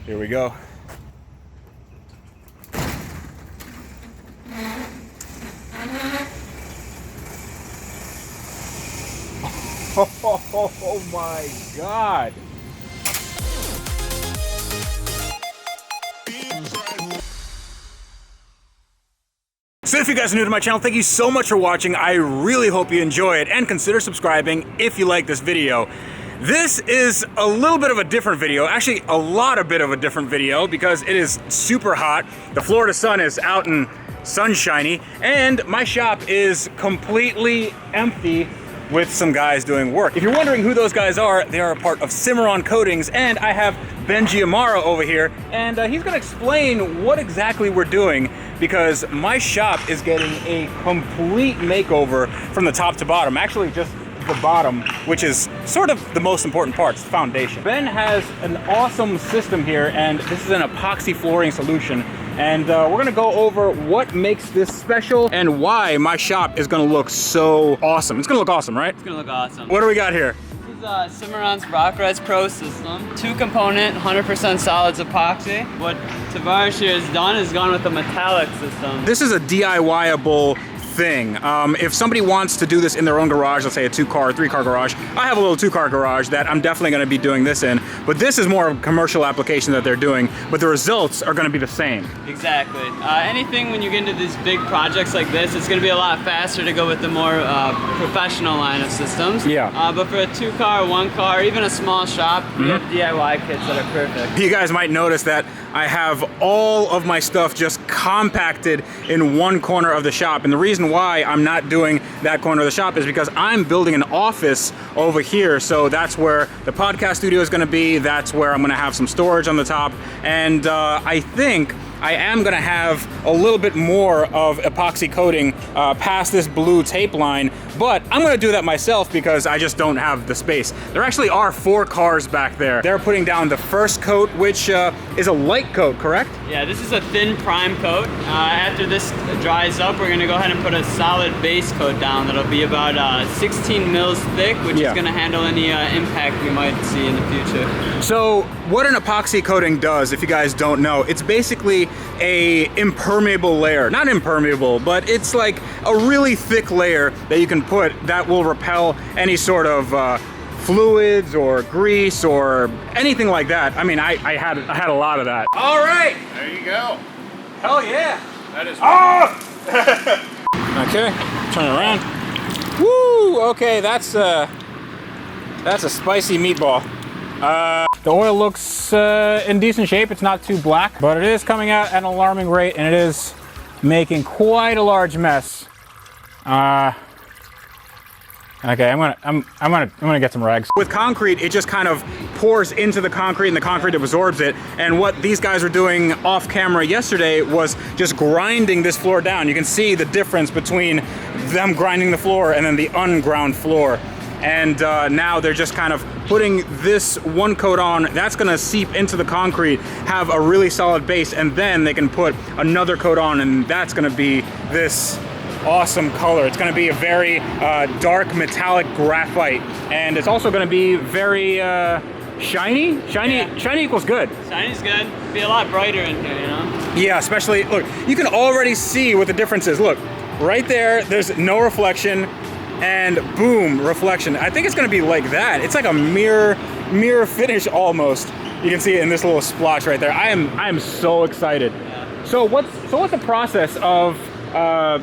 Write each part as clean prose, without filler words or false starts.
Here we go. Oh my God. So if you guys are new to my channel, thank you so much for watching. I really hope you enjoy it and consider subscribing if you like this video. This is a little bit of a different video, actually a lot of bit of a different video because it is super hot. The Florida sun is out and sunshiny and my shop is completely empty with some guys doing work. If you're wondering who those guys are, they are a part of Simiron Coatings, and I have Benji Amaro over here, and he's gonna explain what exactly we're doing because my shop is getting a complete makeover from the top to bottom. Actually, just the bottom, which is sort of the most important part, it's the foundation. Ben has an awesome system here, and this is an epoxy flooring solution. And we're gonna go over what makes this special and why my shop is gonna look so awesome. It's gonna look awesome, right? It's gonna look awesome. What do we got here? This is Simiron's Rock Res Pro system. 2-component, 100% solids epoxy. What Tavarish here has done is gone with a metallic system. This is a DIY-able thing. If somebody wants to do this in their own garage, let's say a 2-car, 3-car garage, I have a little 2-car garage that I'm definitely going to be doing this in, but this is more of a commercial application that they're doing, but the results are going to be the same. Exactly. Anything when you get into these big projects like this, it's going to be a lot faster to go with the more professional line of systems. Yeah. But for a 2-car, 1-car, even a small shop, we have DIY kits that are perfect. You guys might notice that I have all of my stuff just compacted in one corner of the shop, and the reason why I'm not doing that corner of the shop is because I'm building an office over here, so that's where the podcast studio is going to be, that's where I'm going to have some storage on the top, and I think I am going to have a little bit more of epoxy coating past this blue tape line, but I'm going to do that myself because I just don't have the space. There actually are 4 cars back there. They're putting down the first coat, which is a light coat, correct? Yeah, this is a thin prime coat. After this dries up, we're going to go ahead and put a solid base coat down that'll be about 16 mils thick, which is going to handle any impact we might see in the future. So what an epoxy coating does, if you guys don't know, it's basically a impermeable layer. Not impermeable, but it's like a really thick layer that you can put that will repel any sort of fluids or grease or anything like that. I mean, I had a lot of that. All right. There you go. Hell yeah. That is. Okay, turn it around. Woo, okay, that's a spicy meatball. The oil looks in decent shape. It's not too black, but it is coming out at an alarming rate, and it is making quite a large mess. Okay, I'm gonna get some rags. With concrete, it just kind of pours into the concrete, and the concrete absorbs it. And what these guys were doing off camera yesterday was just grinding this floor down. You can see the difference between them grinding the floor and then the unground floor. And now they're just kind of putting this one coat on. That's gonna seep into the concrete, have a really solid base, and then they can put another coat on, and that's gonna be this awesome color. It's gonna be a very dark metallic graphite, and it's also gonna be very shiny. Shiny equals good. Shiny's good. Be a lot brighter in here, you know? Yeah, especially, look, you can already see what the difference is. Look, right there, there's no reflection, and boom, reflection. I think it's gonna be like that. It's like a mirror finish almost. You can see it in this little splotch right there. I am so excited. Yeah. So what's the process of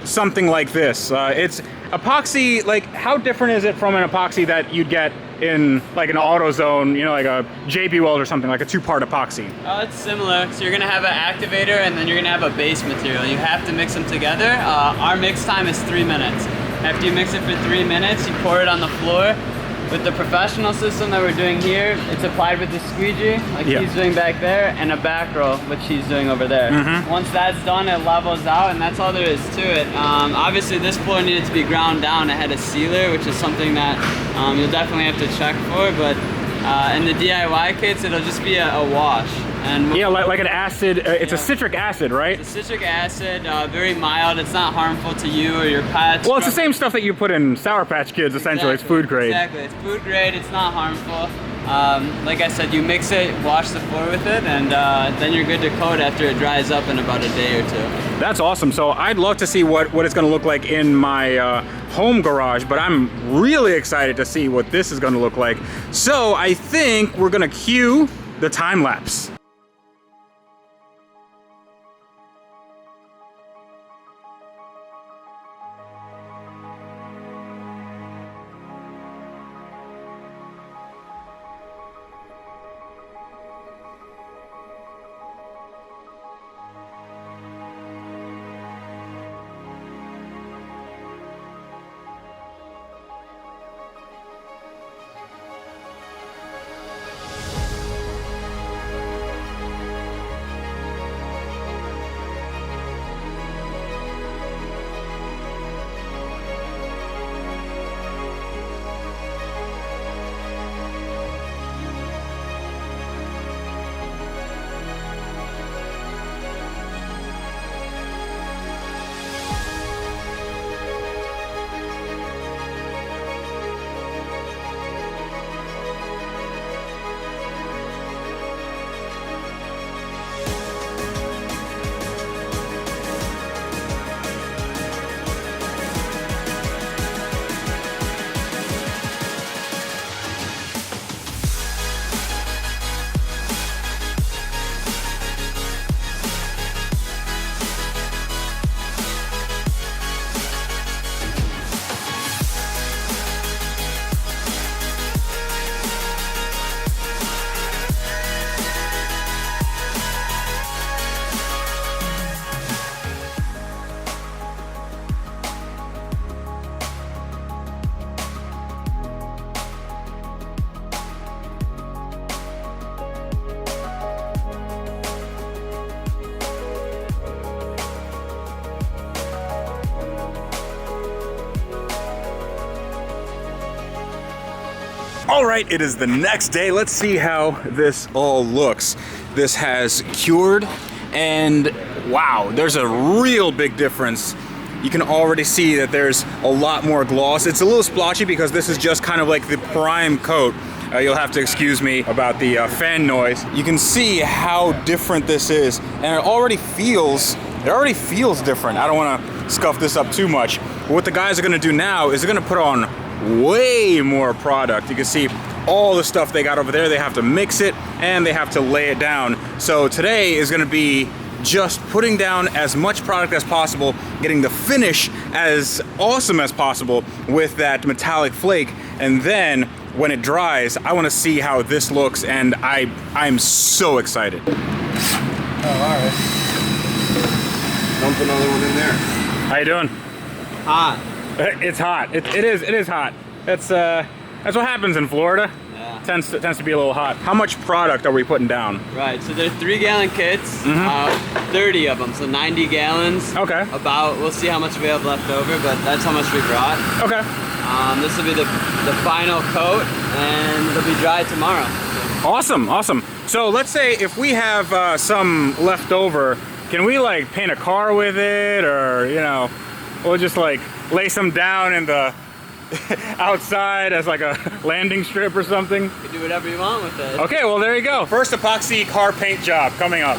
something like this? It's epoxy. Like, how different is it from an epoxy that you'd get in like an AutoZone, you know, like a JB Weld or something, like a 2-part epoxy? It's similar. So you're gonna have an activator and then you're gonna have a base material. You have to mix them together. Our mix time is 3 minutes. After you mix it for 3 minutes, you pour it on the floor. With the professional system that we're doing here, it's applied with the squeegee, like he's doing back there, and a back roll, which he's doing over there. Once that's done, it levels out, and that's all there is to it. Obviously, this floor needed to be ground down. It had a sealer, which is something that you'll definitely have to check for, but in the DIY kits, it'll just be a wash. And yeah, like an acid, it's a citric acid, right? It's a citric acid, very mild. It's not harmful to you or your pets. Well, it's the same stuff that you put in Sour Patch Kids, essentially. It's food grade. Exactly, it's food grade, it's not harmful. Like I said, you mix it, wash the floor with it, and then you're good to coat after it dries up in about a day or two. That's awesome. So I'd love to see what it's gonna look like in my home garage, but I'm really excited to see what this is gonna look like. So I think we're gonna cue the time lapse. All right, it is the next day. Let's see how this all looks. This has cured, and wow, there's a real big difference. You can already see that there's a lot more gloss. It's a little splotchy because this is just kind of like the prime coat. You'll have to excuse me about the fan noise. You can see how different this is, and it already feels different. I don't want to scuff this up too much. But what the guys are going to do now is they're going to put on way more product. You can see all the stuff they got over there. They have to mix it and they have to lay it down. So today is going to be just putting down as much product as possible, getting the finish as awesome as possible with that metallic flake, and then when it dries, I want to see how this looks, and I'm so excited. Oh, all right. Dump another one in there. How you doing? Hot. It's hot. It is hot. That's what happens in Florida. Yeah. Tends to be a little hot. How much product are we putting down? Right, so they're 3-gallon kits, 30 of them, so 90 gallons. Okay. We'll see how much we have left over, but that's how much we brought. Okay. This will be the final coat, and it'll be dry tomorrow. Awesome, awesome. So let's say if we have some left over, can we like paint a car with it, or we'll just like lay some down in the outside as like a landing strip or something? You can do whatever you want with it. Okay, well there you go. First epoxy car paint job coming up.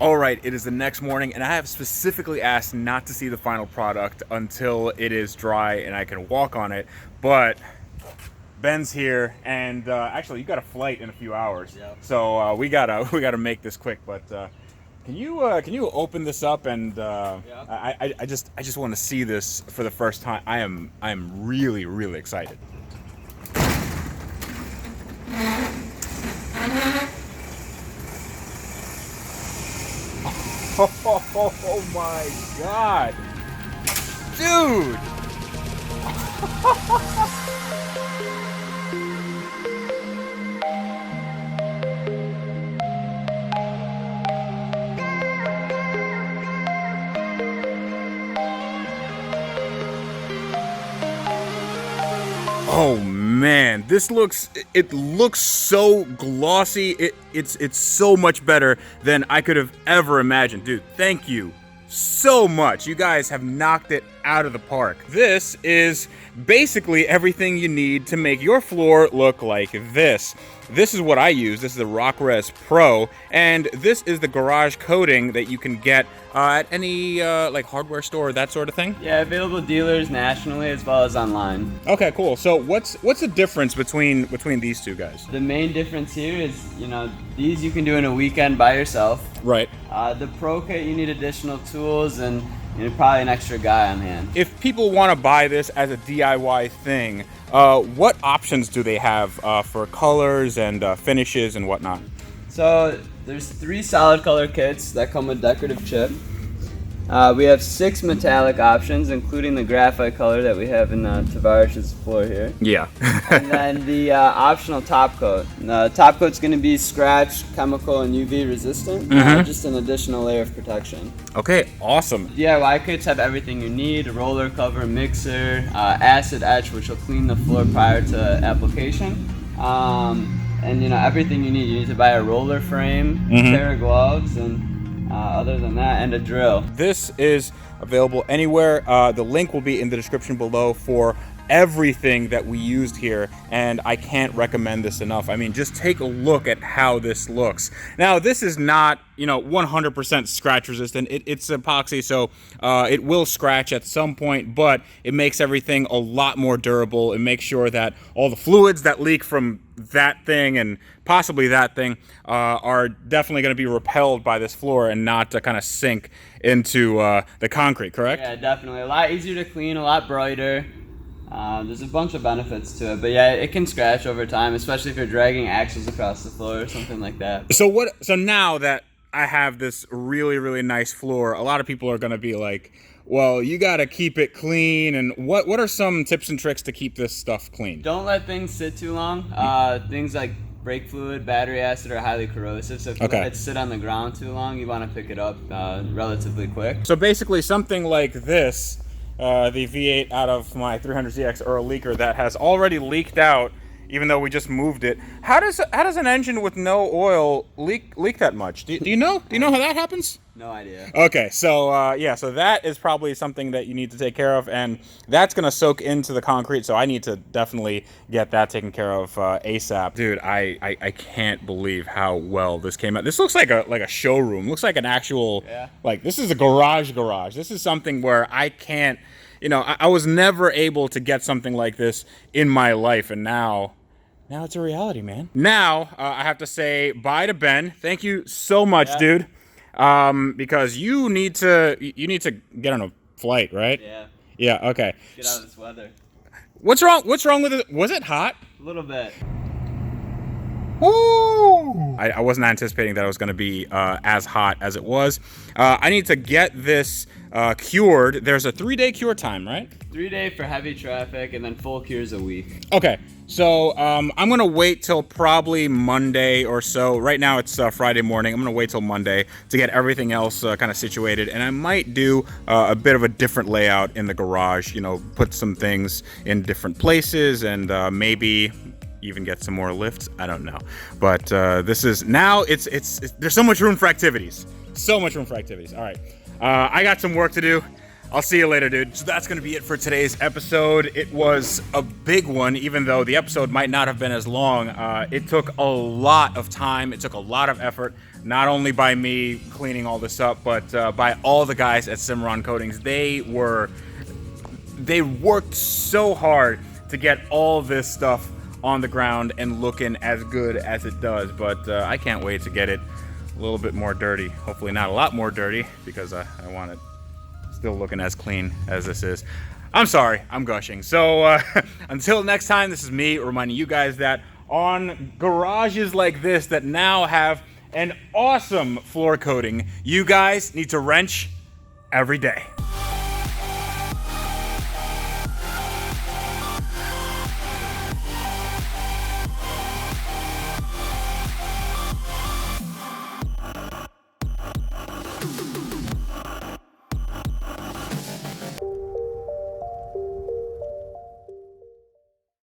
All right, it is the next morning, and I have specifically asked not to see the final product until it is dry and I can walk on it. But Ben's here, and actually, you got a flight in a few hours, Yep. so we gotta make this quick. But can you open this up? And I just want to see this for the first time. I am really excited. Oh my God, dude! Oh man, this looks so glossy. It's so much better than I could have ever imagined. Dude, thank you so much. You guys have knocked it out of the park. This is basically everything you need to make your floor look like this. This is what I use. This is the Rock Res Pro, and this is the garage coating that you can get at any like hardware store, that sort of thing. Yeah, available dealers nationally as well as online. Okay, cool. So what's the difference between these two guys? The main difference here is, these you can do in a weekend by yourself. Right. The Pro Kit, you need additional tools and probably an extra guy on hand. If people want to buy this as a DIY thing, what options do they have for colors and finishes and whatnot? So there's 3 solid color kits that come with decorative chip. We have 6 metallic options, including the graphite color that we have in Tavarish's floor here. Yeah. And then the optional top coat. The top coat's going to be scratch, chemical, and UV resistant. Just an additional layer of protection. Okay, awesome. DIY kits have everything you need: a roller cover, mixer, acid etch, which will clean the floor prior to application. And everything you need. You need to buy a roller frame, a pair of gloves, and other than that, and a drill. This is available anywhere. The link will be in the description below for everything that we used here, and I can't recommend this enough. I mean, just take a look at how this looks. Now, this is not 100% scratch resistant. It's epoxy, so it will scratch at some point, but it makes everything a lot more durable. It makes sure that all the fluids that leak from that thing and possibly that thing are definitely going to be repelled by this floor and not to kind of sink into the concrete, correct? Yeah, definitely. A lot easier to clean, a lot brighter. There's a bunch of benefits to it, but yeah, it can scratch over time, especially if you're dragging axles across the floor or something like that. So now that I have this really nice floor, a lot of people are going to be like, well, you got to keep it clean. And what are some tips and tricks to keep this stuff clean? Don't let things sit too long. Things like brake fluid, battery acid are highly corrosive, so if you let it sit on the ground too long, you want to pick it up relatively quick. So basically something like this, the V8 out of my 300ZX Earl leaker that has already leaked out, even though we just moved it. How does an engine with no oil leak that much? Do you know? Do you know how that happens? No idea. Okay, so yeah, so that is probably something that you need to take care of, and that's gonna soak into the concrete. So I need to definitely get that taken care of ASAP. Dude, I can't believe how well this came out. This looks like a showroom. Looks like an actual like this is a garage. This is something where I can't. I was never able to get something like this in my life, and now it's a reality, man. Now, I have to say bye to Ben. Thank you so much, dude. Because you need to get on a flight, right? Yeah. Yeah, okay. Get out of this weather. What's wrong with it? Was it hot? A little bit. Woo! I wasn't anticipating that it was going to be as hot as it was. I need to get this cured. There's a 3-day cure time, right? 3-day for heavy traffic, and then full cures a week. Okay, so I'm going to wait till probably Monday or so. Right now it's Friday morning. I'm going to wait till Monday to get everything else kind of situated, and I might do a bit of a different layout in the garage, put some things in different places, and maybe even get some more lifts. I don't know, but this is now it's there's so much room for activities. All right, I got some work to do. I'll see you later, dude. So that's gonna be it for today's episode. It was a big one, even though the episode might not have been as long. It took a lot of time. It took a lot of effort, not only by me cleaning all this up, but by all the guys at Simiron Coatings. They worked so hard to get all this stuff on the ground and looking as good as it does. But I can't wait to get it a little bit more dirty. Hopefully not a lot more dirty, because I want it still looking as clean as this is. I'm sorry, I'm gushing. So until next time, this is me reminding you guys that on garages like this that now have an awesome floor coating, you guys need to wrench every day.